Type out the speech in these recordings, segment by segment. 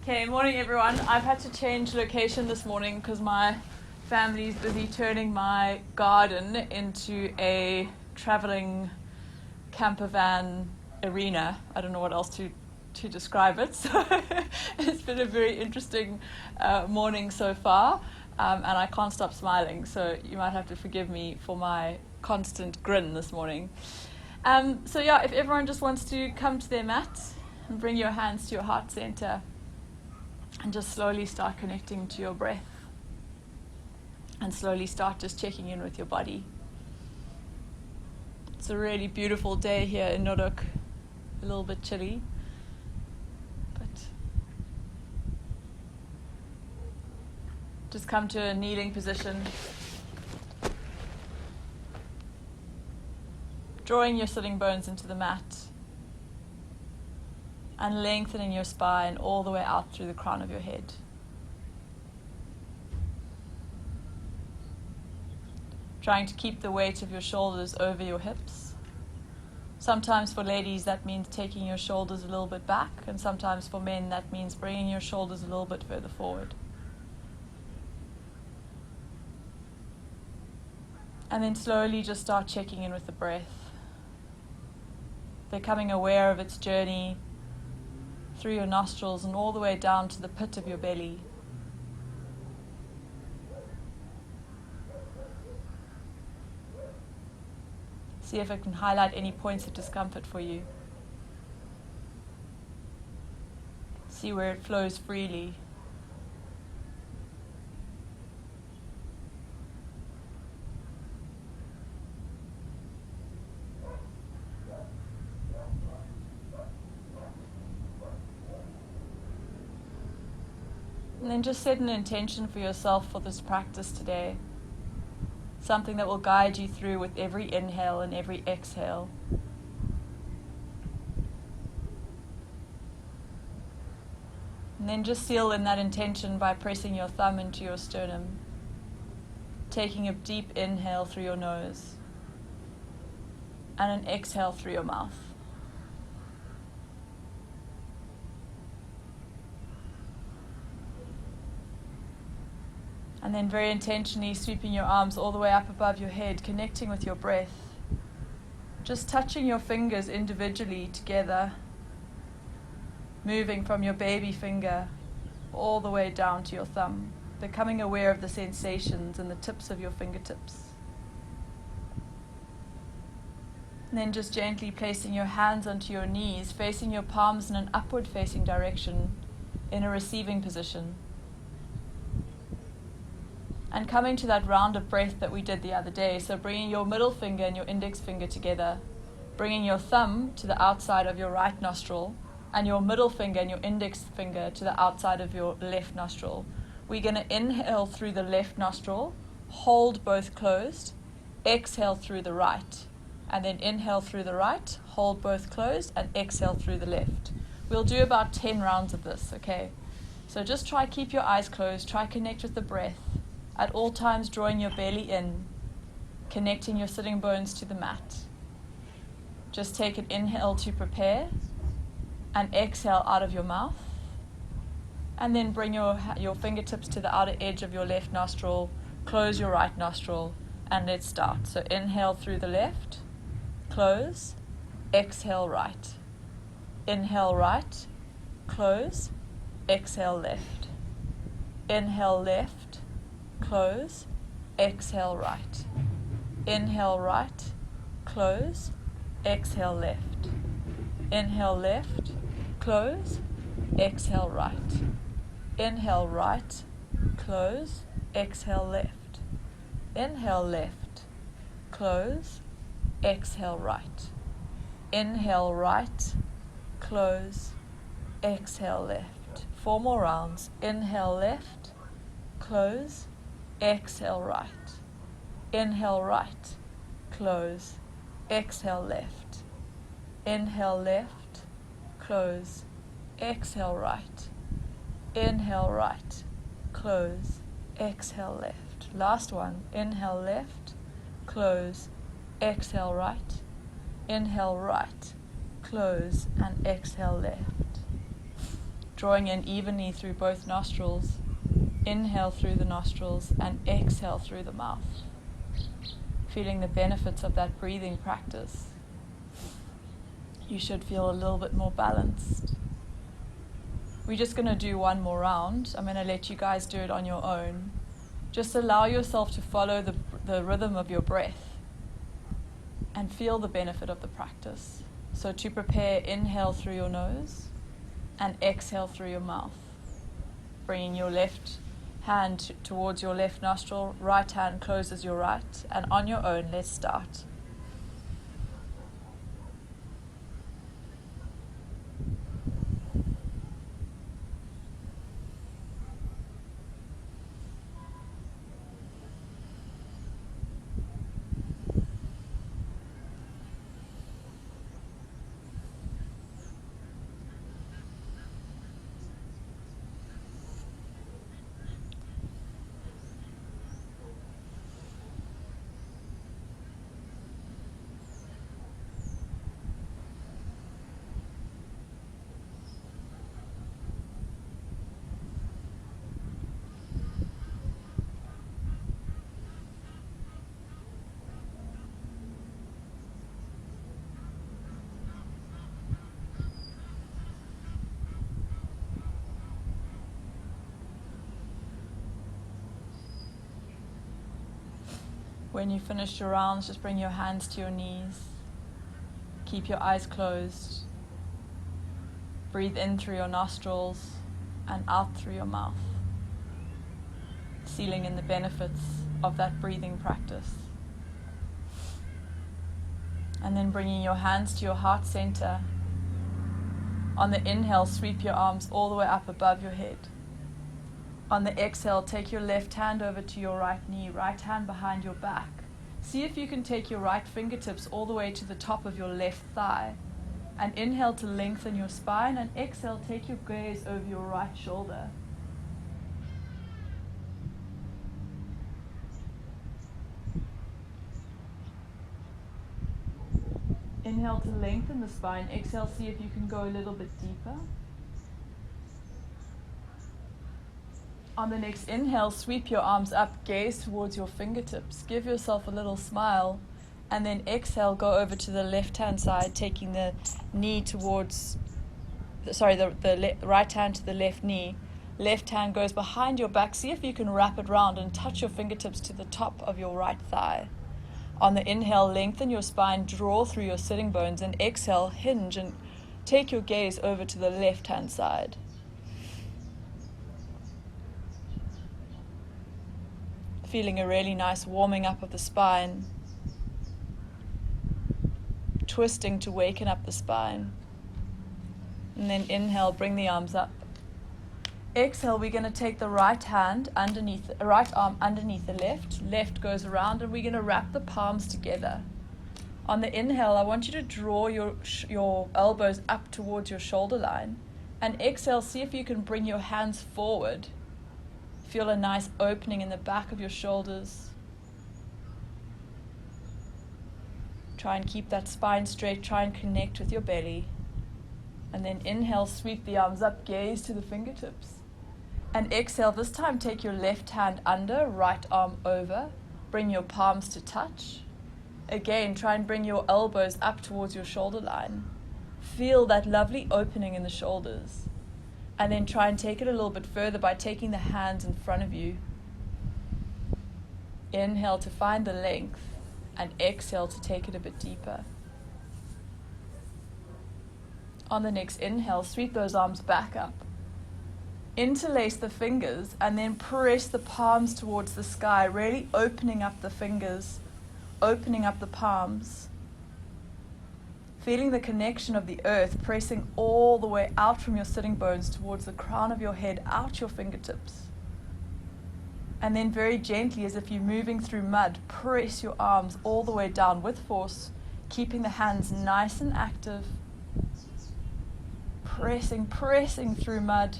Okay, morning everyone. I've had to change location this morning because my family's busy turning my garden into a traveling camper van arena. I don't know what else to describe it. So it's been a very interesting morning so far, and I can't stop smiling. So you might have to forgive me for my constant grin this morning. So yeah, if everyone just wants to come to their mat and bring your hands to your heart center. And just slowly start connecting to your breath. And slowly start just checking in with your body. It's a really beautiful day here in Noruk. A little bit chilly. But just come to a kneeling position. Drawing your sitting bones into the mat. And lengthening your spine all the way out through the crown of your head. Trying to keep the weight of your shoulders over your hips. Sometimes for ladies that means taking your shoulders a little bit back, and sometimes for men that means bringing your shoulders a little bit further forward. And then slowly just start checking in with the breath. Becoming aware of its journey through your nostrils and all the way down to the pit of your belly. See if it can highlight any points of discomfort for you. See where it flows freely. And then just set an intention for yourself for this practice today. Something that will guide you through with every inhale and every exhale. And then just seal in that intention by pressing your thumb into your sternum. Taking a deep inhale through your nose. And an exhale through your mouth. And then very intentionally sweeping your arms all the way up above your head, connecting with your breath. Just touching your fingers individually together. Moving from your baby finger all the way down to your thumb. Becoming aware of the sensations and the tips of your fingertips. And then just gently placing your hands onto your knees, facing your palms in an upward facing direction in a receiving position. And coming to that round of breath that we did the other day. So bringing your middle finger and your index finger together. Bringing your thumb to the outside of your right nostril. And your middle finger and your index finger to the outside of your left nostril. We're going to inhale through the left nostril. Hold both closed. Exhale through the right. And then inhale through the right. Hold both closed. And exhale through the left. We'll do about 10 rounds of this, okay? So just try keep your eyes closed. Try connect with the breath. At all times, drawing your belly in, connecting your sitting bones to the mat. Just take an inhale to prepare, and exhale out of your mouth. And then bring your fingertips to the outer edge of your left nostril, close your right nostril, and let's start. So inhale through the left, close, exhale right. Inhale right, close, exhale left. Inhale left, close, exhale right. Inhale right, close, exhale left. Inhale left, close, exhale right. Inhale right, close, exhale left. Inhale left, close, exhale right. Inhale right, close, exhale left. 4 more rounds. Inhale left, close, exhale right. Inhale right, close, exhale left. Inhale left, close, exhale right. Inhale right, close, exhale left. Last one. Inhale left, close, exhale right. Inhale right, close, and exhale left. drawing in evenly through both nostrils. Inhale through the nostrils and exhale through the mouth. Feeling the benefits of that breathing practice. You should feel a little bit more balanced. We're just going to do one more round. I'm going to let you guys do it on your own. Just allow yourself to follow the rhythm of your breath and feel the benefit of the practice. So to prepare, inhale through your nose and exhale through your mouth. Bringing your left hand towards your left nostril, right hand closes your right, and on your own, let's start. When you finish your rounds, just bring your hands to your knees. Keep your eyes closed. Breathe in through your nostrils and out through your mouth. Sealing in the benefits of that breathing practice. And then bringing your hands to your heart center. On the inhale, sweep your arms all the way up above your head. On the exhale, take your left hand over to your right knee, right hand behind your back. See if you can take your right fingertips all the way to the top of your left thigh. And inhale to lengthen your spine, and exhale, take your gaze over your right shoulder. Inhale to lengthen the spine. Exhale, see if you can go a little bit deeper. On the next inhale, sweep your arms up, gaze towards your fingertips. Give yourself a little smile. And then exhale, go over to the left-hand side, taking the knee towards, the right hand to the left knee. Left hand goes behind your back. See if you can wrap it round and touch your fingertips to the top of your right thigh. On the inhale, lengthen your spine, draw through your sitting bones, and exhale, hinge and take your gaze over to the left-hand side. Feeling a really nice warming up of the spine. Twisting to waken up the spine. And then inhale, bring the arms up. Exhale, we're going to take the right arm underneath the left. Left goes around, and we're going to wrap the palms together. On the inhale, I want you to draw your elbows up towards your shoulder line. And exhale, see if you can bring your hands forward. Feel a nice opening in the back of your shoulders. Try and keep that spine straight. Try and connect with your belly. And then inhale, sweep the arms up, gaze to the fingertips. And exhale, this time take your left hand under, right arm over. Bring your palms to touch. Again, try and bring your elbows up towards your shoulder line. Feel that lovely opening in the shoulders. And then try and take it a little bit further by taking the hands in front of you. Inhale to find the length, and exhale to take it a bit deeper. On the next inhale, sweep those arms back up. Interlace the fingers and then press the palms towards the sky, really opening up the fingers, opening up the palms. Feeling the connection of the earth pressing all the way out from your sitting bones towards the crown of your head, out your fingertips. And then very gently, as if you're moving through mud, press your arms all the way down with force, keeping the hands nice and active. Pressing through mud.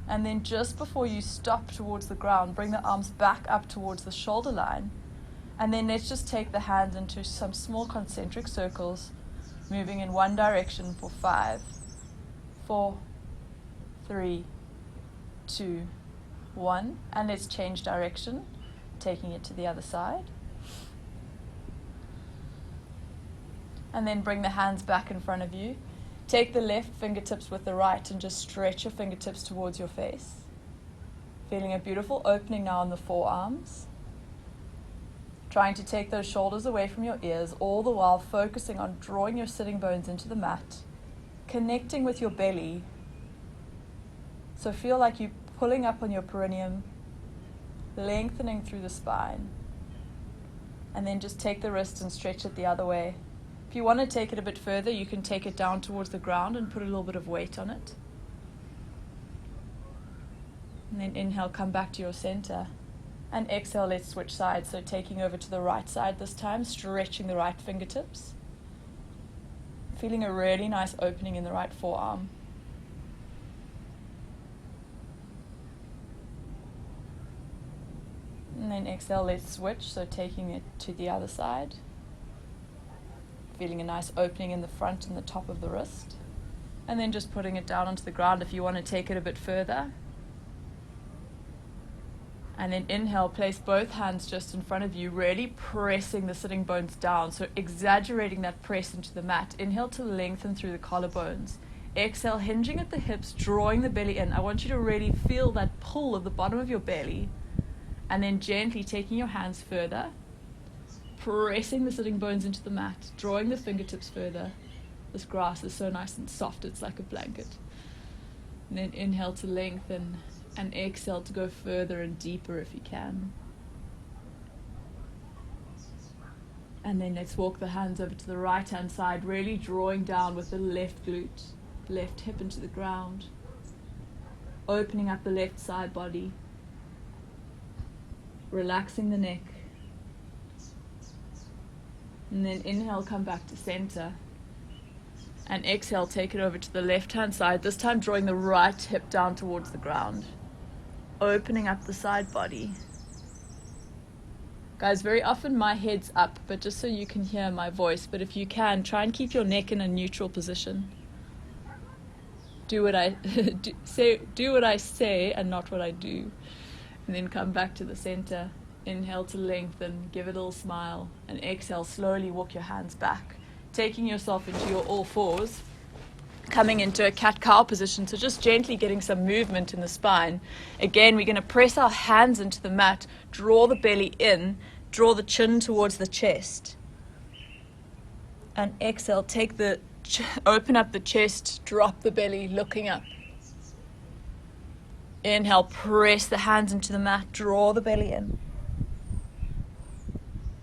And then just before you stop towards the ground, bring the arms back up towards the shoulder line. And then let's just take the hands into some small concentric circles, moving in one direction for 5, 4, 3, 2, 1. And let's change direction, taking it to the other side. And then bring the hands back in front of you. Take the left fingertips with the right and just stretch your fingertips towards your face. Feeling a beautiful opening now in the forearms. Trying to take those shoulders away from your ears, all the while focusing on drawing your sitting bones into the mat, connecting with your belly. So feel like you're pulling up on your perineum, lengthening through the spine. And then just take the wrist and stretch it the other way. If you want to take it a bit further, you can take it down towards the ground and put a little bit of weight on it. And then inhale, come back to your center. And exhale, let's switch sides. So taking over to the right side this time, stretching the right fingertips. Feeling a really nice opening in the right forearm. And then exhale, let's switch. So taking it to the other side. Feeling a nice opening in the front and the top of the wrist. And then just putting it down onto the ground if you want to take it a bit further. And then inhale, place both hands just in front of you, really pressing the sitting bones down. So exaggerating that press into the mat. Inhale to lengthen through the collarbones. Exhale, hinging at the hips, drawing the belly in. I want you to really feel that pull of the bottom of your belly. And then gently taking your hands further, pressing the sitting bones into the mat, drawing the fingertips further. This grass is so nice and soft, it's like a blanket. And then inhale to lengthen. And exhale to go further and deeper if you can. And then let's walk the hands over to the right hand side, really drawing down with the left glute, left hip into the ground. Opening up the left side body. Relaxing the neck. And then inhale, come back to center. And exhale, take it over to the left hand side, this time drawing the right hip down towards the ground. Opening up the side body. Guys, very often my head's up, but just so you can hear my voice, but if you can, try and keep your neck in a neutral position. Do what I do what I say and not what I do. And then come back to the center. Inhale to lengthen, give it a little smile, and exhale, slowly walk your hands back, taking yourself into your all fours. Coming into a cat-cow position, so just gently getting some movement in the spine. Again, we're going to press our hands into the mat, draw the belly in, draw the chin towards the chest. And exhale, take the open up the chest, drop the belly, looking up. Inhale, press the hands into the mat, draw the belly in.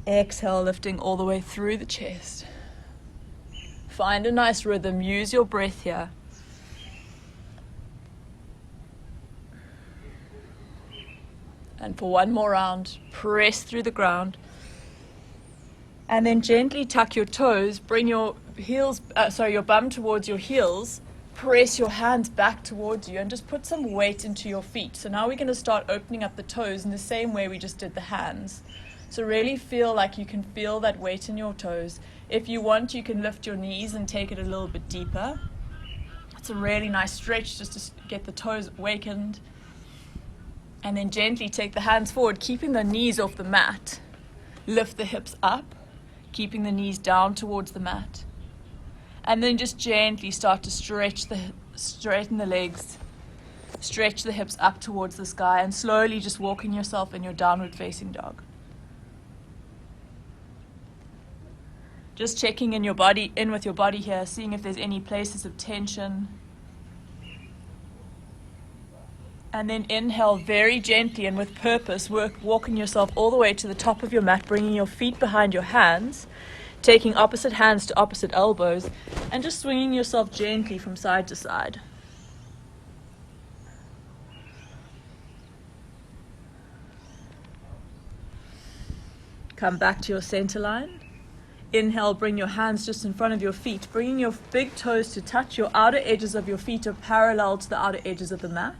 Exhale, lifting all the way through the chest. Find a nice rhythm. Use your breath here. And for one more round, press through the ground. And then gently tuck your toes. Bring your your bum towards your heels. Press your hands back towards you and just put some weight into your feet. So now we're going to start opening up the toes in the same way we just did the hands. So really feel like you can feel that weight in your toes. If you want, you can lift your knees and take it a little bit deeper. It's a really nice stretch just to get the toes awakened. And then gently take the hands forward, keeping the knees off the mat. Lift the hips up, keeping the knees down towards the mat. And then just gently start to straighten the legs. Stretch the hips up towards the sky and slowly just walking yourself in your downward facing dog. Just checking in with your body here, seeing if there's any places of tension. And then inhale very gently and with purpose, walking yourself all the way to the top of your mat, bringing your feet behind your hands, taking opposite hands to opposite elbows, and just swinging yourself gently from side to side. Come back to your center line. Inhale, bring your hands just in front of your feet, bringing your big toes to touch. Your outer edges of your feet are parallel to the outer edges of the mat.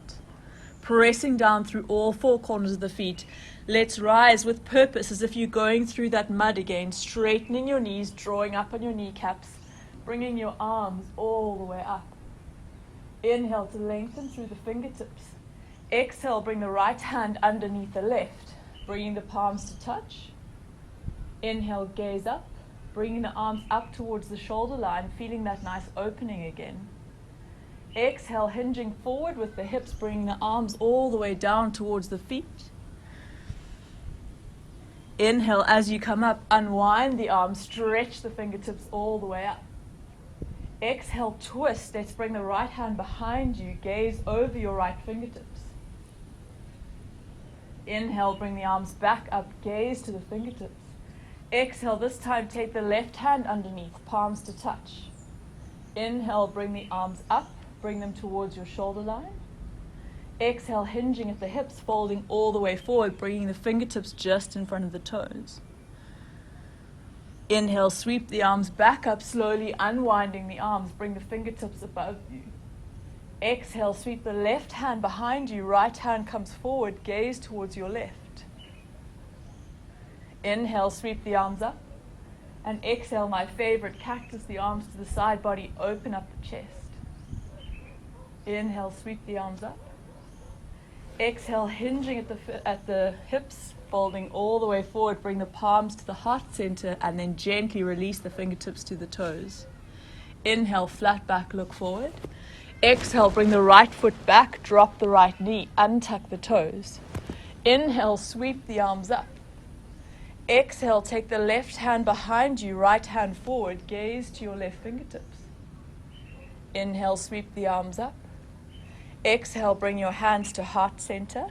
Pressing down through all four corners of the feet. Let's rise with purpose as if you're going through that mud again, straightening your knees, drawing up on your kneecaps, bringing your arms all the way up. Inhale to lengthen through the fingertips. Exhale, bring the right hand underneath the left, bringing the palms to touch. Inhale, gaze up, bringing the arms up towards the shoulder line, feeling that nice opening again. Exhale, hinging forward with the hips, bringing the arms all the way down towards the feet. Inhale, as you come up, unwind the arms, stretch the fingertips all the way up. Exhale, twist. Let's bring the right hand behind you, gaze over your right fingertips. Inhale, bring the arms back up, gaze to the fingertips. Exhale, this time take the left hand underneath, palms to touch. Inhale, bring the arms up, bring them towards your shoulder line. Exhale, hinging at the hips, folding all the way forward, bringing the fingertips just in front of the toes. Inhale, sweep the arms back up, slowly unwinding the arms, bring the fingertips above you. Exhale, sweep the left hand behind you, right hand comes forward, gaze towards your left. Inhale, sweep the arms up. And exhale, my favorite, cactus the arms to the side body, open up the chest. Inhale, sweep the arms up. Exhale, hinging at the hips, folding all the way forward, bring the palms to the heart center, and then gently release the fingertips to the toes. Inhale, flat back, look forward. Exhale, bring the right foot back, drop the right knee, untuck the toes. Inhale, sweep the arms up. Exhale, take the left hand behind you, right hand forward, gaze to your left fingertips. Inhale, sweep the arms up. Exhale, bring your hands to heart center.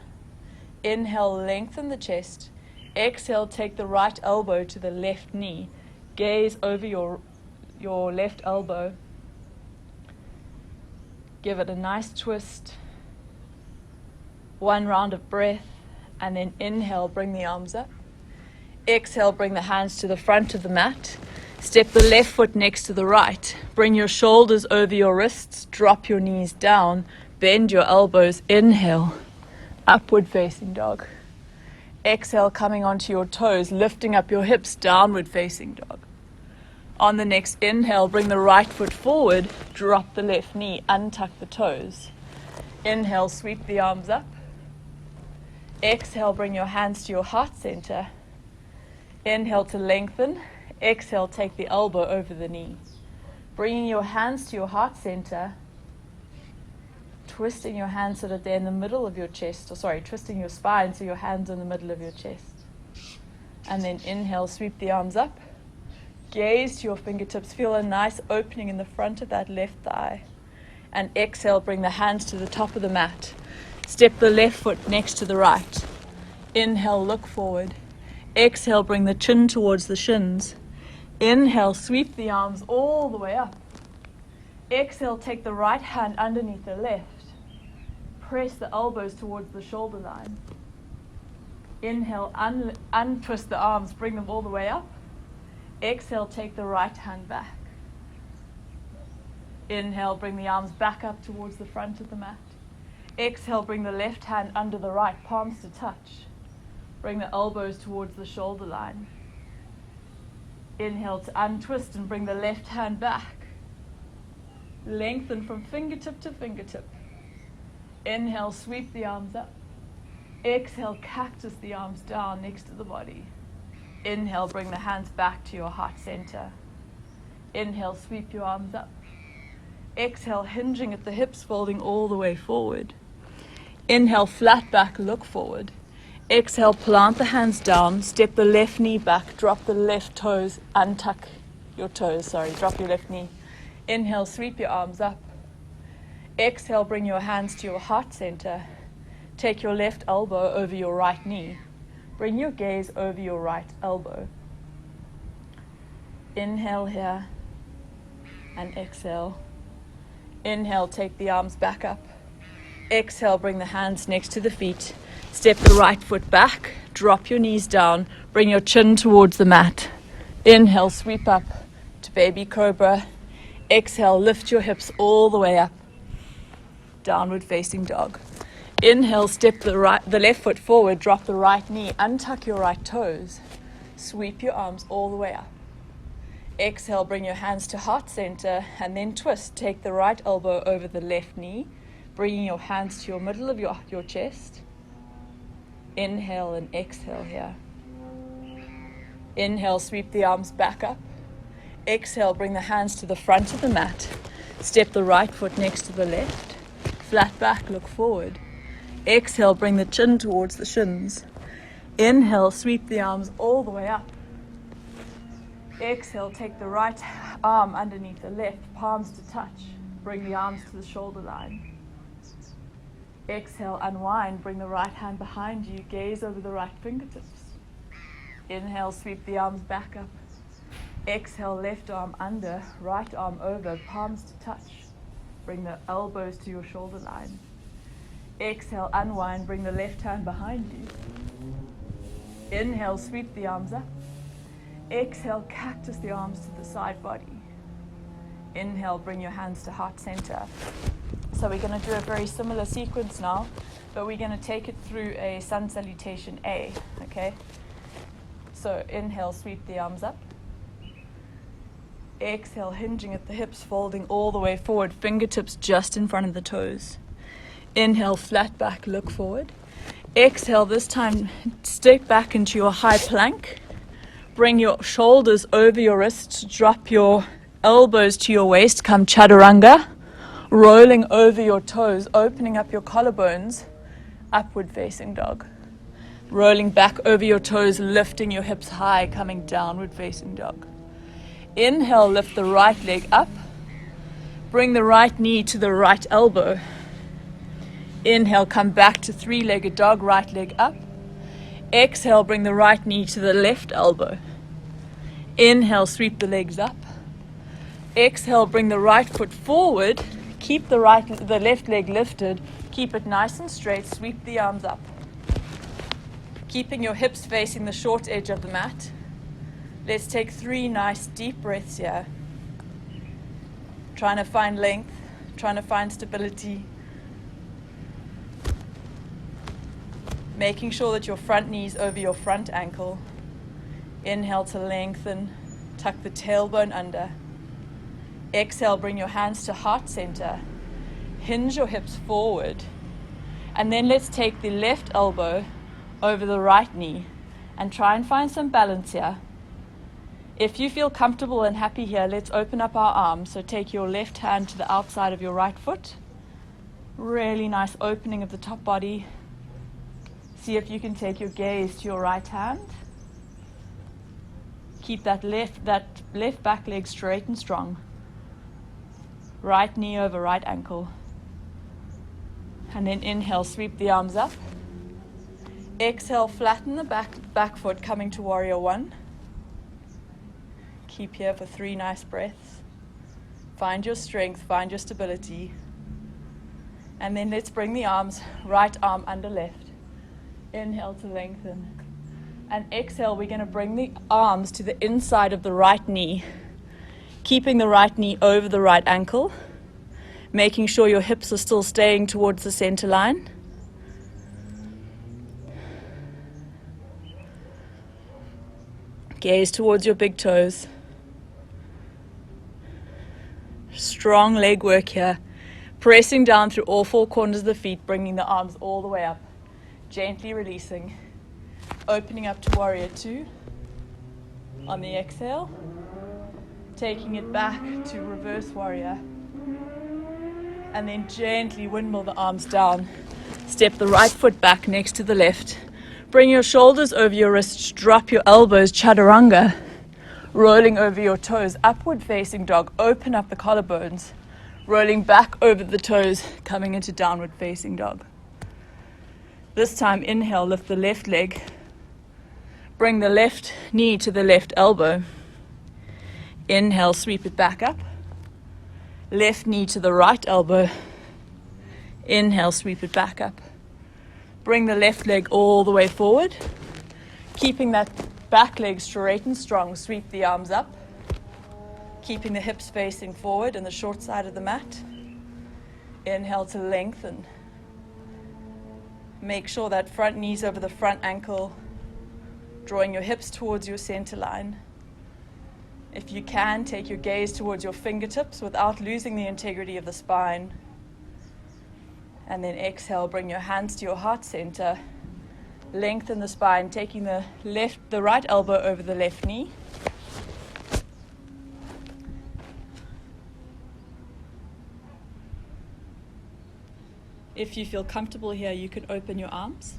Inhale, lengthen the chest. Exhale, take the right elbow to the left knee. Gaze over your left elbow. Give it a nice twist. One round of breath. And then inhale, bring the arms up. Exhale, bring the hands to the front of the mat. Step the left foot next to the right. Bring your shoulders over your wrists. Drop your knees down. Bend your elbows. Inhale, upward facing dog. Exhale, coming onto your toes, lifting up your hips, downward facing dog. On the next inhale, bring the right foot forward, drop the left knee, untuck the toes. Inhale, sweep the arms up. Exhale, bring your hands to your heart center. Inhale to lengthen. Exhale, take the elbow over the knee. Bringing your hands to your heart center. Twisting your hands so that they're in the middle of your chest, twisting your spine so your hands are in the middle of your chest. And then inhale, sweep the arms up. Gaze to your fingertips, feel a nice opening in the front of that left thigh. And exhale, bring the hands to the top of the mat. Step the left foot next to the right. Inhale, look forward. Exhale, bring the chin towards the shins. Inhale, sweep the arms all the way up. Exhale, take the right hand underneath the left. Press the elbows towards the shoulder line. Inhale, untwist the arms, bring them all the way up. Exhale, take the right hand back. Inhale, bring the arms back up towards the front of the mat. Exhale, bring the left hand under the right, palms to touch. Bring the elbows towards the shoulder line. Inhale to untwist and bring the left hand back. Lengthen from fingertip to fingertip. Inhale, sweep the arms up. Exhale, cactus the arms down next to the body. Inhale, bring the hands back to your heart center. Inhale, sweep your arms up. Exhale, hinging at the hips, folding all the way forward. Inhale, flat back, look forward. Exhale, plant the hands down, step the left knee back, drop the left toes, untuck your toes, drop your left knee. Inhale, sweep your arms up. Exhale, bring your hands to your heart center. Take your left elbow over your right knee. Bring your gaze over your right elbow. Inhale here and exhale. Inhale, take the arms back up. Exhale, bring the hands next to the feet. Step the right foot back. Drop your knees down. Bring your chin towards the mat. Inhale, sweep up to baby cobra. Exhale, lift your hips all the way up. Downward facing dog. Inhale, step the left foot forward, drop the right knee, untuck your right toes. Sweep your arms all the way up. Exhale, bring your hands to heart center and then twist. Take the right elbow over the left knee, bringing your hands to your middle of your chest. Inhale and exhale here. Inhale, sweep the arms back up. Exhale, bring the hands to the front of the mat. Step the right foot next to the left. Flat back, look forward. Exhale, bring the chin towards the shins. Inhale, sweep the arms all the way up. Exhale, take the right arm underneath the left, palms to touch. Bring the arms to the shoulder line. Exhale, unwind, bring the right hand behind you, gaze over the right fingertips. Inhale, sweep the arms back up. Exhale, left arm under, right arm over, palms to touch. Bring the elbows to your shoulder line. Exhale, unwind, bring the left hand behind you. Inhale, sweep the arms up. Exhale, cactus the arms to the side body. Inhale, bring your hands to heart center. So we're going to do a very similar sequence now, but we're going to take it through a sun salutation A, okay? So inhale, sweep the arms up. Exhale, hinging at the hips, folding all the way forward, fingertips just in front of the toes. Inhale, flat back, look forward. Exhale, this time step back into your high plank. Bring your shoulders over your wrists, drop your elbows to your waist, come chaturanga, rolling over your toes, opening up your collarbones, upward facing dog. Rolling back over your toes, lifting your hips high, coming downward facing dog. Inhale, lift the right leg up. Bring the right knee to the right elbow. Inhale, come back to three-legged dog, right leg up. Exhale, bring the right knee to the left elbow. Inhale, sweep the legs up. Exhale, bring the right foot forward. Keep the left leg lifted. Keep it nice and straight. Sweep the arms up. Keeping your hips facing the short edge of the mat. Let's take 3 nice deep breaths here. Trying to find length, trying to find stability. Making sure that your front knee is over your front ankle. Inhale to lengthen, tuck the tailbone under. Exhale, bring your hands to heart center. Hinge your hips forward. And then let's take the left elbow over the right knee and try and find some balance here. If you feel comfortable and happy here, let's open up our arms. So take your left hand to the outside of your right foot. Really nice opening of the top body. See if you can take your gaze to your right hand. Keep that left back leg straight and strong. Right knee over right ankle. And then inhale, sweep the arms up. Exhale, flatten the back foot, coming to warrior one. Keep here for 3 nice breaths. Find your strength, find your stability. And then let's bring the arms, right arm under left. Inhale to lengthen. And exhale, we're going to bring the arms to the inside of the right knee. Keeping the right knee over the right ankle. Making sure your hips are still staying towards the center line. Gaze towards your big toes. Strong leg work here. Pressing down through all 4 corners of the feet, bringing the arms all the way up. Gently releasing. Opening up to warrior two. On the exhale. Taking it back to reverse warrior. And then gently windmill the arms down. Step the right foot back next to the left. Bring your shoulders over your wrists. Drop your elbows, chaturanga. Rolling over your toes, upward facing dog. Open up the collarbones. Rolling back over the toes, coming into downward facing dog. This time, inhale, lift the left leg. Bring the left knee to the left elbow. Inhale, sweep it back up. Left knee to the right elbow. Inhale, sweep it back up. Bring the left leg all the way forward. Keeping that back leg straight and strong, sweep the arms up. Keeping the hips facing forward and the short side of the mat. Inhale to lengthen. Make sure that front knee's over the front ankle, drawing your hips towards your center line. If you can, take your gaze towards your fingertips without losing the integrity of the spine. And then exhale, bring your hands to your heart center. Lengthen the spine, taking the right elbow over the left knee. If you feel comfortable here, you can open your arms.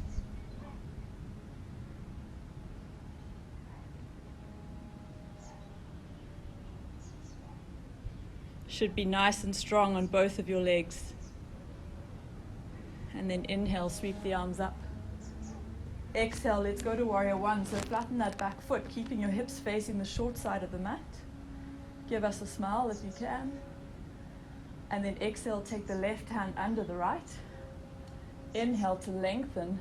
Should be nice and strong on both of your legs. And then inhale, sweep the arms up. Exhale, let's go to warrior one. So flatten that back foot, keeping your hips facing the short side of the mat. Give us a smile if you can. And then exhale, take the left hand under the right. Inhale to lengthen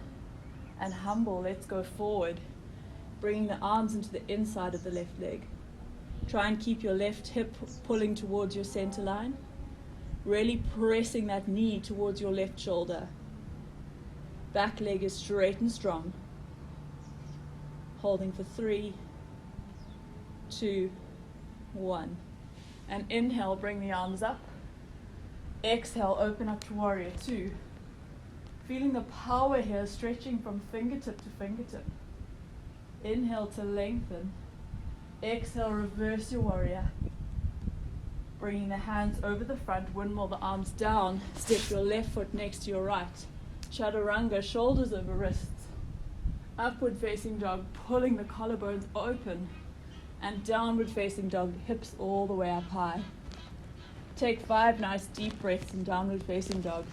and humble. Let's go forward. Bringing the arms into the inside of the left leg. Try and keep your left hip pulling towards your center line. Really pressing that knee towards your left shoulder. Back leg is straight and strong. Holding for 3, 2, 1. And inhale, bring the arms up. Exhale, open up to warrior two. Feeling the power here, stretching from fingertip to fingertip. Inhale to lengthen. Exhale, reverse your warrior. Bringing the hands over the front, windmill the arms down. Step your left foot next to your right. Chaturanga, shoulders over wrists. Upward facing dog, pulling the collarbones open. And downward facing dog, hips all the way up high. Take 5 nice deep breaths in downward facing dog.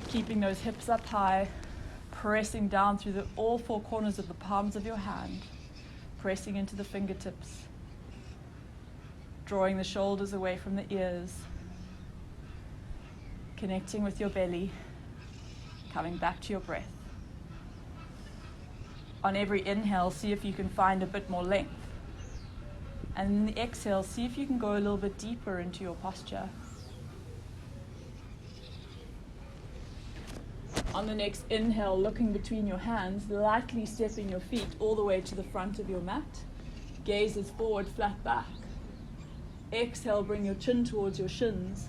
Keeping those hips up high, pressing down through all 4 corners of the palms of your hand, pressing into the fingertips, drawing the shoulders away from the ears, connecting with your belly, coming back to your breath. On every inhale, see if you can find a bit more length. And in the exhale, see if you can go a little bit deeper into your posture. On the next inhale, looking between your hands, lightly stepping your feet all the way to the front of your mat. Gaze is forward, flat back. Exhale, bring your chin towards your shins.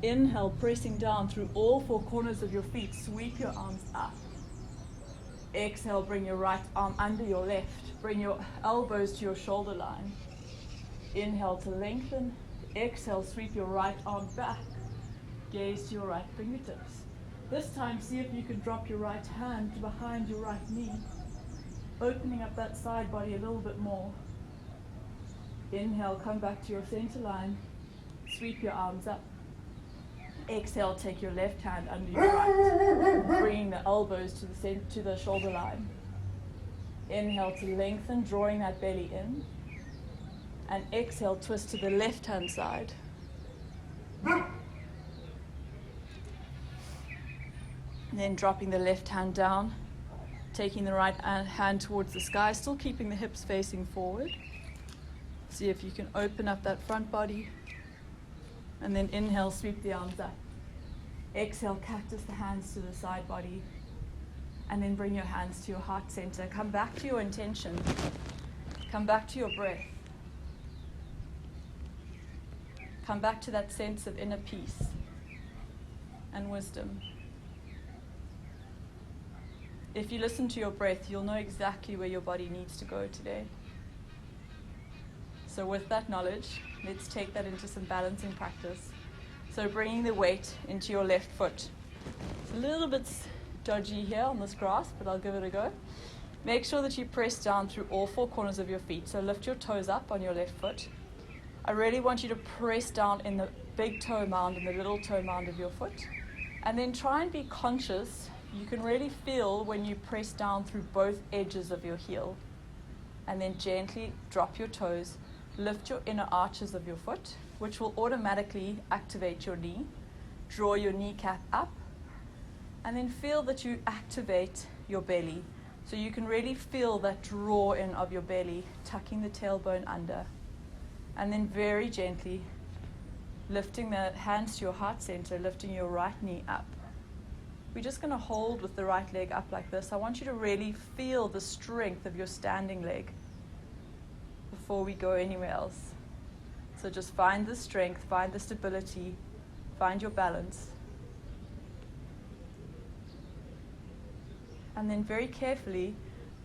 Inhale, pressing down through all 4 corners of your feet. Sweep your arms up. Exhale, bring your right arm under your left. Bring your elbows to your shoulder line. Inhale to lengthen. Exhale, sweep your right arm back. Gaze to your right fingertips. This time, see if you can drop your right hand behind your right knee, opening up that side body a little bit more. Inhale, come back to your center line. Sweep your arms up. Exhale, take your left hand under your right, bringing the elbows to the shoulder line. Inhale to lengthen, drawing that belly in. And exhale, twist to the left hand side. And then dropping the left hand down, taking the right hand towards the sky, still keeping the hips facing forward. See if you can open up that front body. And then inhale, sweep the arms up. Exhale, cactus the hands to the side body. And then bring your hands to your heart center. Come back to your intention. Come back to your breath. Come back to that sense of inner peace and wisdom. If you listen to your breath, you'll know exactly where your body needs to go today. So with that knowledge, let's take that into some balancing practice. So bringing the weight into your left foot. It's a little bit dodgy here on this grass, but I'll give it a go. Make sure that you press down through all 4 corners of your feet. So lift your toes up on your left foot. I really want you to press down in the big toe mound and the little toe mound of your foot. And then try and be conscious. You can really feel when you press down through both edges of your heel. And then gently drop your toes. Lift your inner arches of your foot, which will automatically activate your knee. Draw your kneecap up. And then feel that you activate your belly. So you can really feel that draw in of your belly, tucking the tailbone under. And then very gently lifting the hands to your heart center, lifting your right knee up. We're just going to hold with the right leg up like this. I want you to really feel the strength of your standing leg. before we go anywhere else. So just find the strength, find the stability, find your balance. And then very carefully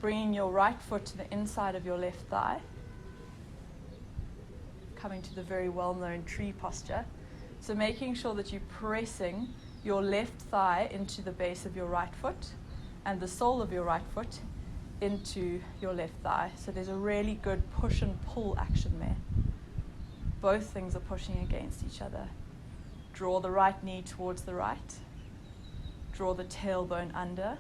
bringing your right foot to the inside of your left thigh, coming to the very well-known tree posture. So making sure that you're pressing your left thigh into the base of your right foot and the sole of your right foot into your left thigh. So there's a really good push and pull action there. Both things are pushing against each other. Draw the right knee towards the right. Draw the tailbone under.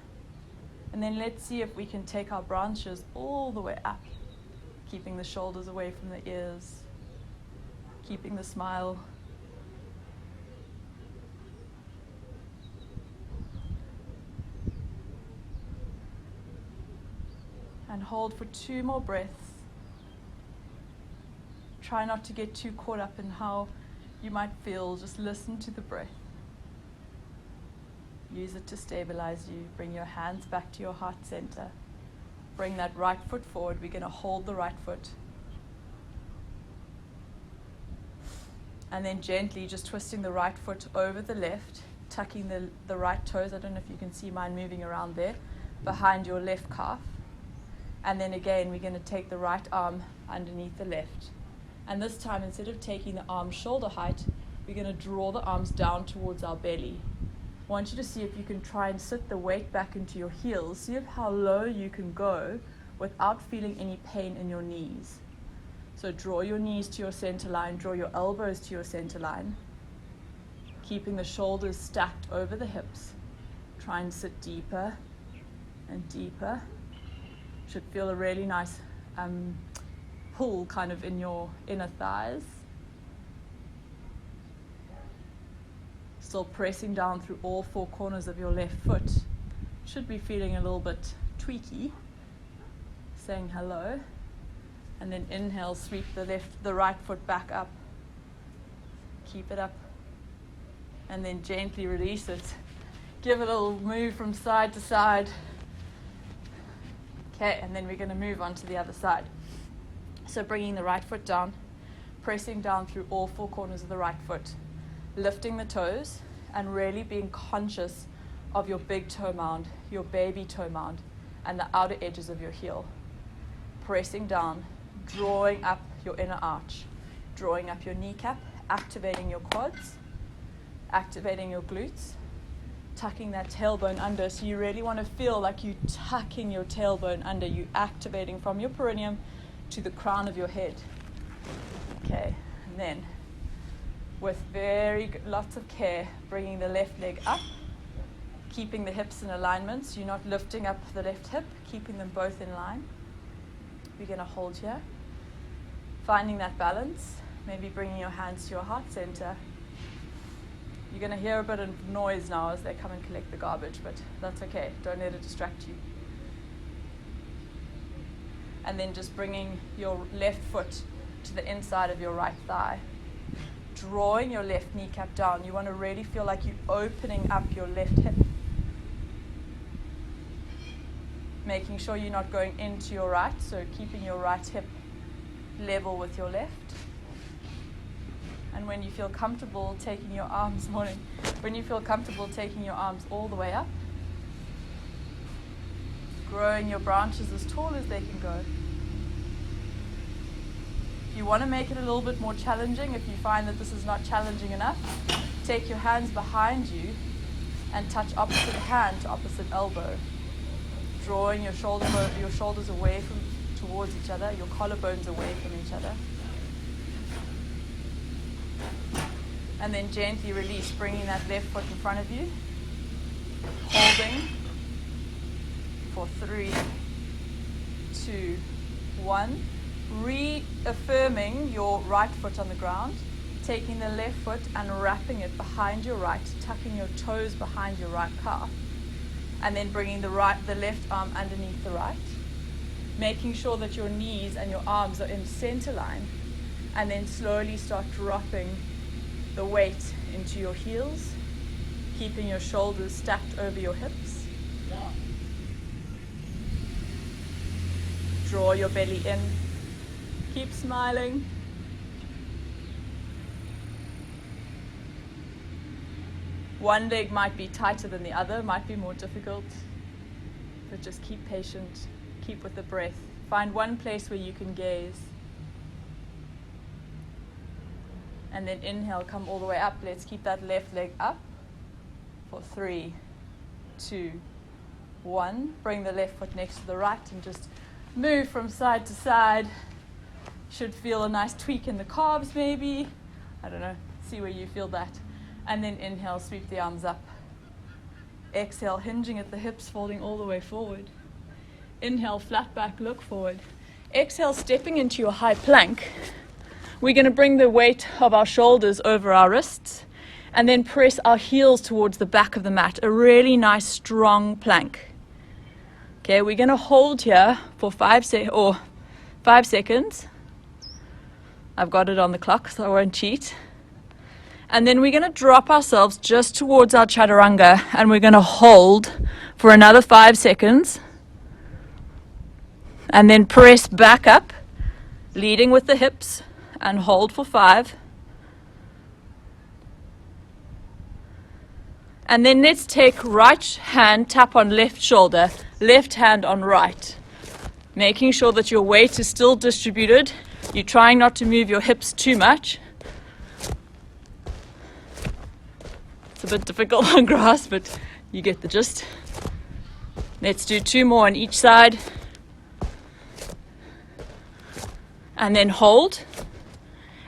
And then let's see if we can take our branches all the way up, keeping the shoulders away from the ears, keeping the smile. And hold for 2 more breaths. Try not to get too caught up in how you might feel. Just listen to the breath. Use it to stabilize you. Bring your hands back to your heart center. Bring that right foot forward. We're going to hold the right foot. And then gently just twisting the right foot over the left, tucking the right toes. I don't know if you can see mine moving around there, behind your left calf. And then again, we're going to take the right arm underneath the left. And this time, instead of taking the arm shoulder height, we're going to draw the arms down towards our belly. I want you to see if you can try and sit the weight back into your heels. See how low you can go without feeling any pain in your knees. So draw your knees to your center line, draw your elbows to your center line, keeping the shoulders stacked over the hips. Try and sit deeper and deeper. Should feel a really nice pull kind of in your inner thighs. Still pressing down through all 4 corners of your left foot. Should be feeling a little bit tweaky. Saying hello. And then inhale, sweep the right foot back up. Keep it up. And then gently release it. Give it a little move from side to side. Okay, and then we're going to move on to the other side. So bringing the right foot down, pressing down through all 4 corners of the right foot, lifting the toes, and really being conscious of your big toe mound, your baby toe mound, and the outer edges of your heel. Pressing down, drawing up your inner arch, drawing up your kneecap, activating your quads, activating your glutes, tucking that tailbone under. So you really want to feel like you're tucking your tailbone under, you activating from your perineum to the crown of your head. Okay, and then with lots of care, bringing the left leg up, keeping the hips in alignment. So you're not lifting up the left hip, keeping them both in line. We're going to hold here, finding that balance, maybe bringing your hands to your heart center. You're going to hear a bit of noise now as they come and collect the garbage, but that's okay. Don't let it distract you. And then just bringing your left foot to the inside of your right thigh. Drawing your left kneecap down. You want to really feel like you're opening up your left hip. Making sure you're not going into your right, so keeping your right hip level with your left. And when you feel comfortable taking your arms, when you feel comfortable taking your arms all the way up, growing your branches as tall as they can go. If you want to make it a little bit more challenging, if you find that this is not challenging enough, take your hands behind you and touch opposite hand to opposite elbow. Drawing your shoulders away towards each other, your collarbones away from each other. And then gently release, bringing that left foot in front of you. Holding for 3, 2, 1. Reaffirming your right foot on the ground. Taking the left foot and wrapping it behind your right, tucking your toes behind your right calf. And then bringing the left arm underneath the right. Making sure that your knees and your arms are in center line. And then slowly start dropping the weight into your heels, keeping your shoulders stacked over your hips. Draw your belly in, Keep smiling. One leg might be tighter than the other, might be more difficult, but just keep patient, keep with the breath. Find one place where you can gaze. And then inhale, come all the way up. Let's keep that left leg up for 3, 2, 1. Bring the left foot next to the right and just move from side to side. Should feel a nice tweak in the calves maybe. I don't know, see where you feel that. And then inhale, sweep the arms up. Exhale, hinging at the hips, folding all the way forward. Inhale, flat back, look forward. Exhale, stepping into your high plank. We're going to bring the weight of our shoulders over our wrists and then press our heels towards the back of the mat. A really nice, strong plank. Okay, we're going to hold here for 5 seconds. I've got it on the clock, so I won't cheat. And then we're going to drop ourselves just towards our chaturanga, and we're going to hold for another 5 seconds. And then press back up, leading with the hips, and hold for 5. And then let's take right hand, tap on left shoulder, left hand on right. Making sure that your weight is still distributed. You're trying not to move your hips too much. It's a bit difficult on grass, but you get the gist. Let's do 2 more on each side. And then hold.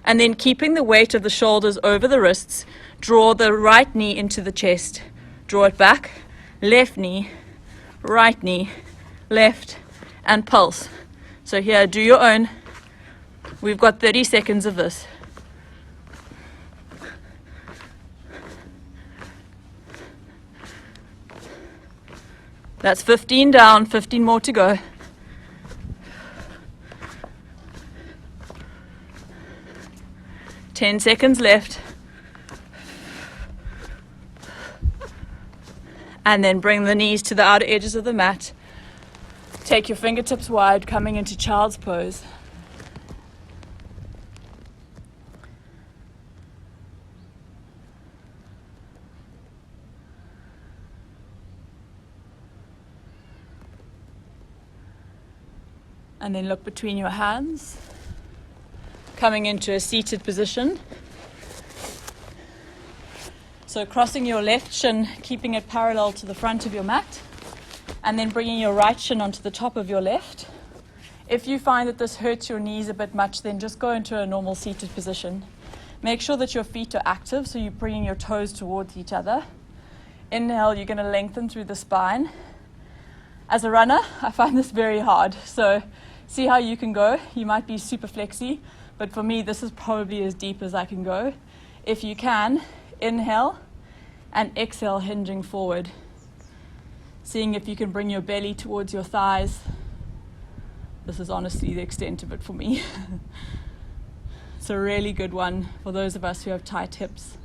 And then keeping the weight of the shoulders over the wrists, draw the right knee into the chest. Draw it back. Left knee, right knee, left, and pulse. So here, do your own. We've got 30 seconds of this. That's 15 down, 15 more to go. Ten seconds left. And then bring the knees to the outer edges of the mat. Take your fingertips wide, coming into child's pose. And then look between your hands, coming into a seated position. So crossing your left shin, keeping it parallel to the front of your mat, and then bringing your right shin onto the top of your left. If you find that this hurts your knees a bit much, then just go into a normal seated position. Make sure that your feet are active, so you're bringing your toes towards each other. Inhale, you're going to lengthen through the spine. As a runner, I find this very hard, so see how you can go. You might be super flexy, but for me, this is probably as deep as I can go. If you can, inhale and exhale, hinging forward. Seeing if you can bring your belly towards your thighs. This is honestly the extent of it for me. It's a really good one for those of us who have tight hips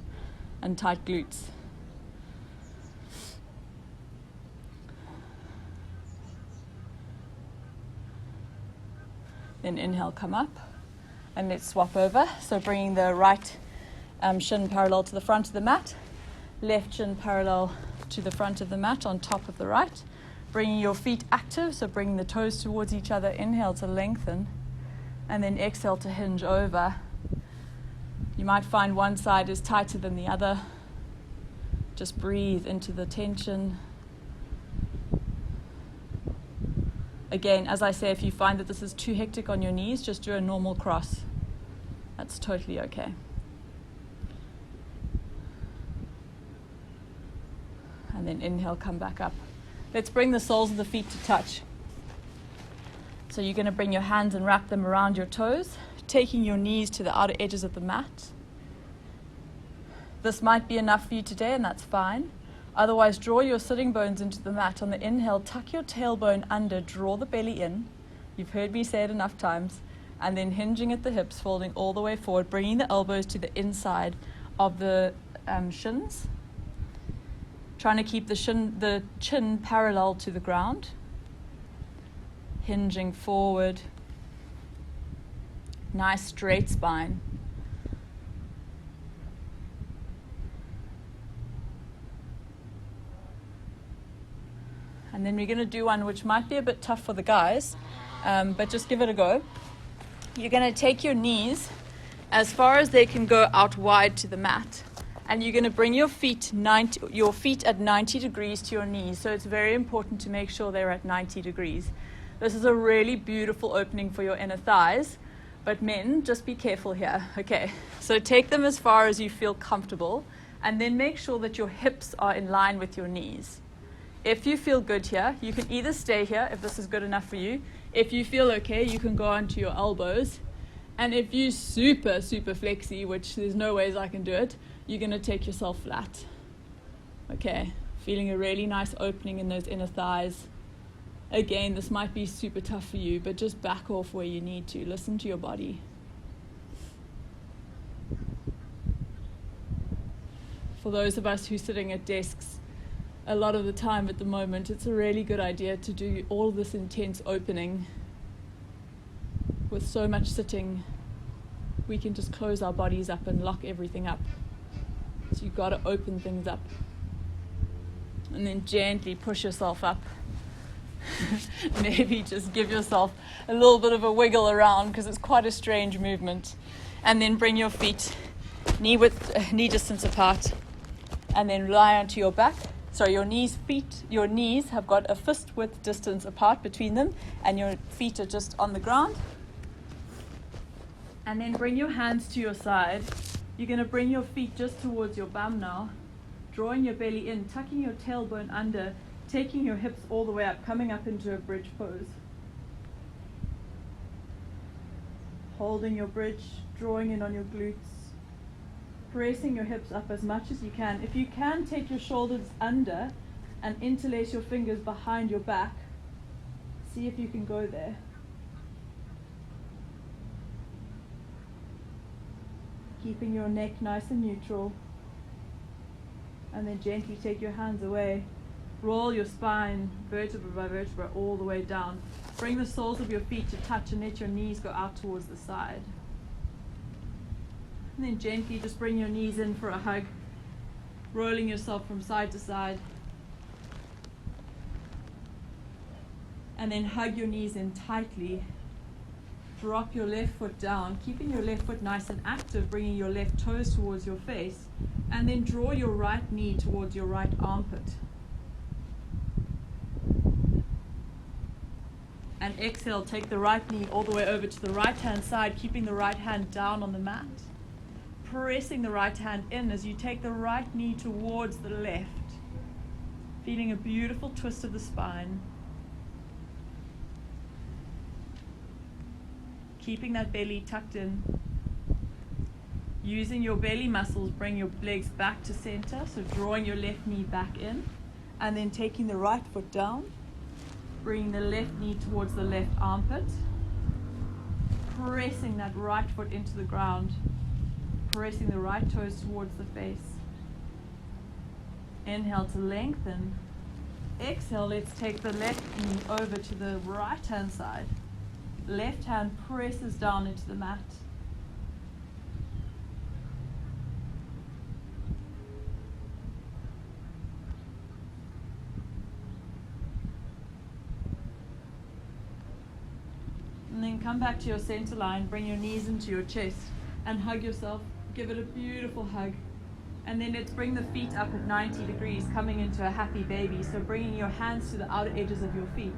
and tight glutes. Then inhale, come up, and let's swap over. So bringing the right shin parallel to the front of the mat, left shin parallel to the front of the mat on top of the right. Bringing your feet active, so bringing the toes towards each other. Inhale to lengthen, and then exhale to hinge over. You might find one side is tighter than the other. Just breathe into the tension. Again, as I say, if you find that this is too hectic on your knees, just do a normal cross. That's totally okay. And then inhale, come back up. Let's bring the soles of the feet to touch. So you're going to bring your hands and wrap them around your toes, taking your knees to the outer edges of the mat. This might be enough for you today, and that's fine. Otherwise, draw your sitting bones into the mat. On the inhale, tuck your tailbone under, draw the belly in. You've heard me say it enough times. And then hinging at the hips, folding all the way forward, bringing the elbows to the inside of the shins. Trying to keep the chin parallel to the ground. Hinging forward. Nice straight spine. And then we're going to do one which might be a bit tough for the guys, but just give it a go. You're going to take your knees as far as they can go out wide to the mat. And you're going to bring your feet at 90 degrees to your knees. So it's very important to make sure they're at 90 degrees. This is a really beautiful opening for your inner thighs. But men, just be careful here. Okay, so take them as far as you feel comfortable. And then make sure that your hips are in line with your knees. If you feel good here, you can either stay here if this is good enough for you. If you feel okay, you can go onto your elbows. And if you're super, super flexy, which there's no ways I can do it, you're going to take yourself flat. Okay, feeling a really nice opening in those inner thighs. Again, this might be super tough for you, but just back off where you need to. Listen to your body. For those of us who are sitting at desks, a lot of the time at the moment, it's a really good idea to do all this intense opening. With so much sitting, we can just close our bodies up and lock everything up. So you've got to open things up. And then gently push yourself up. Maybe just give yourself a little bit of a wiggle around because it's quite a strange movement. And then bring your feet knee distance apart. And then lie onto your back. So your knees have got a fist width distance apart between them, and your feet are just on the ground. And then bring your hands to your side. You're going to bring your feet just towards your bum now, drawing your belly in, tucking your tailbone under, taking your hips all the way up, coming up into a bridge pose. Holding your bridge, drawing in on your glutes. Pressing your hips up as much as you can. If you can, take your shoulders under and interlace your fingers behind your back. See if you can go there. Keeping your neck nice and neutral. And then gently take your hands away. Roll your spine vertebra by vertebra all the way down. Bring the soles of your feet to touch and let your knees go out towards the side. And then gently just bring your knees in for a hug, rolling yourself from side to side. And then hug your knees in tightly. Drop your left foot down, keeping your left foot nice and active, bringing your left toes towards your face. And then draw your right knee towards your right armpit. And exhale, take the right knee all the way over to the right-hand side, keeping the right hand down on the mat. Pressing the right hand in as you take the right knee towards the left. Feeling a beautiful twist of the spine. Keeping that belly tucked in. Using your belly muscles, bring your legs back to center. So drawing your left knee back in. And then taking the right foot down. Bringing the left knee towards the left armpit. Pressing that right foot into the ground. Pressing the right toes towards the face. Inhale to lengthen. Exhale, let's take the left knee over to the right hand side. Left hand presses down into the mat. And then come back to your center line, bring your knees into your chest and hug yourself. Give it a beautiful hug. And then let's bring the feet up at 90 degrees, coming into a happy baby. So bringing your hands to the outer edges of your feet.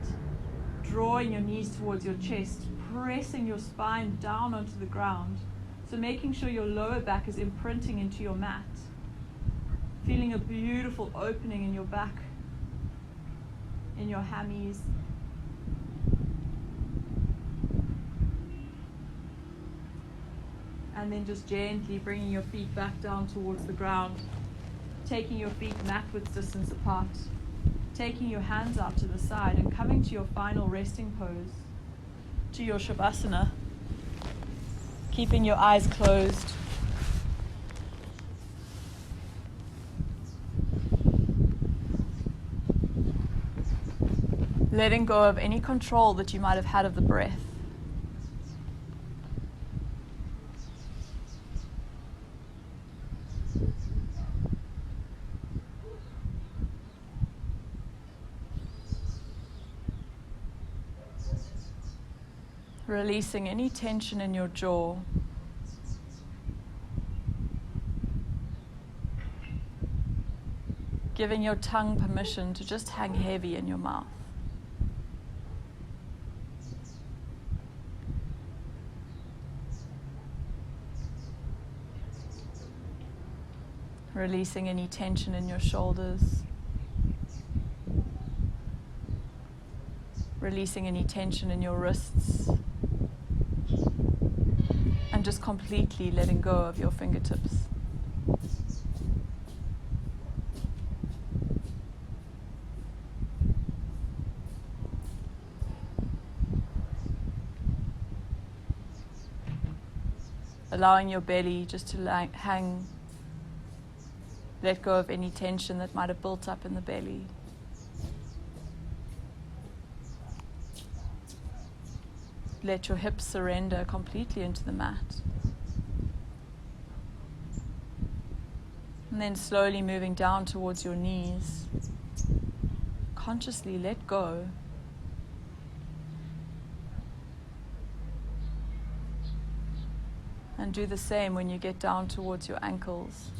Drawing your knees towards your chest. Pressing your spine down onto the ground. So making sure your lower back is imprinting into your mat. Feeling a beautiful opening in your back. In your hammies. And then just gently bringing your feet back down towards the ground. Taking your feet mat width distance apart. Taking your hands out to the side and coming to your final resting pose. To your Shavasana. Keeping your eyes closed. Letting go of any control that you might have had of the breath. Releasing any tension in your jaw. Giving your tongue permission to just hang heavy in your mouth. Releasing any tension in your shoulders. Releasing any tension in your wrists. And just completely letting go of your fingertips. Allowing your belly just to hang. Let go of any tension that might have built up in the belly. Let your hips surrender completely into the mat. And then slowly moving down towards your knees. Consciously let go. And do the same when you get down towards your ankles.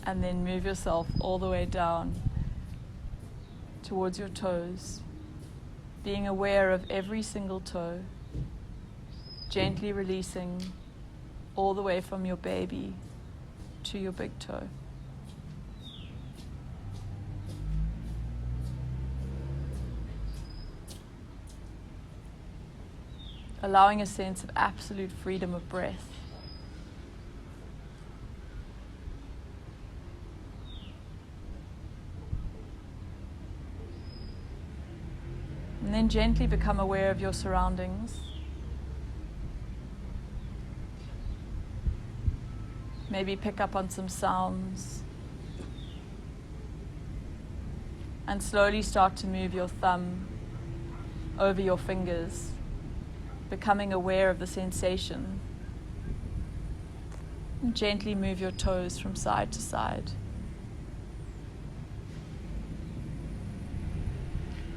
And then move yourself all the way down towards your toes, being aware of every single toe, gently releasing all the way from your baby to your big toe. Allowing a sense of absolute freedom of breath. And then gently become aware of your surroundings. Maybe pick up on some sounds. And slowly start to move your thumb over your fingers, becoming aware of the sensation. And gently move your toes from side to side.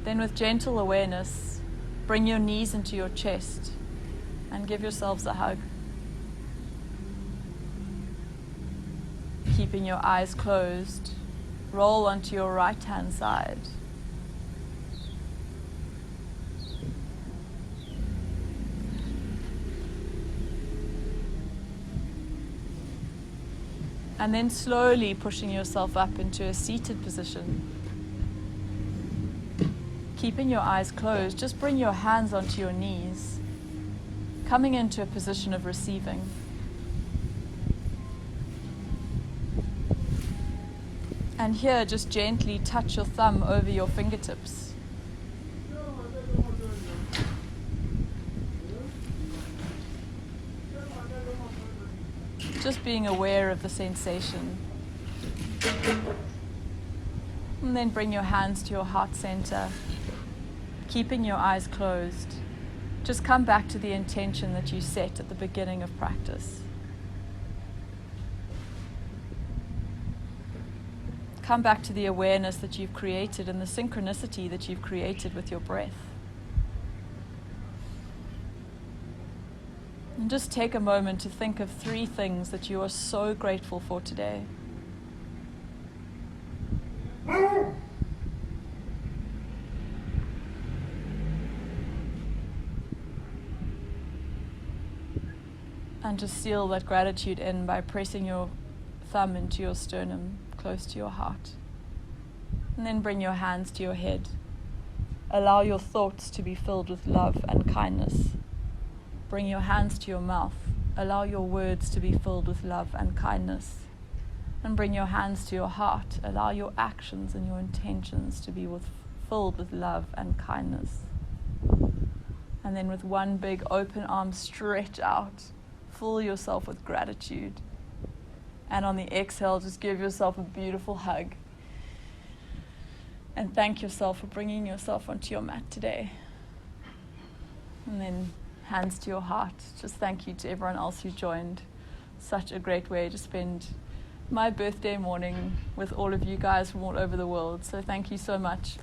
Then with gentle awareness, bring your knees into your chest and give yourselves a hug. Keeping your eyes closed, roll onto your right hand side. And then slowly pushing yourself up into a seated position. Keeping your eyes closed, just bring your hands onto your knees, coming into a position of receiving. And here, just gently touch your thumb over your fingertips. Just being aware of the sensation. And then bring your hands to your heart center. Keeping your eyes closed, just come back to the intention that you set at the beginning of practice. Come back to the awareness that you've created and the synchronicity that you've created with your breath. And just take a moment to think of 3 things that you are so grateful for today. And just seal that gratitude in by pressing your thumb into your sternum, close to your heart. And then bring your hands to your head. Allow your thoughts to be filled with love and kindness. Bring your hands to your mouth. Allow your words to be filled with love and kindness. And bring your hands to your heart. Allow your actions and your intentions to be filled with love and kindness. And then with one big open arm, stretch out. Fill yourself with gratitude. And on the exhale, just give yourself a beautiful hug. And thank yourself for bringing yourself onto your mat today. And then hands to your heart. Just thank you to everyone else who joined. Such a great way to spend my birthday morning with all of you guys from all over the world. So thank you so much.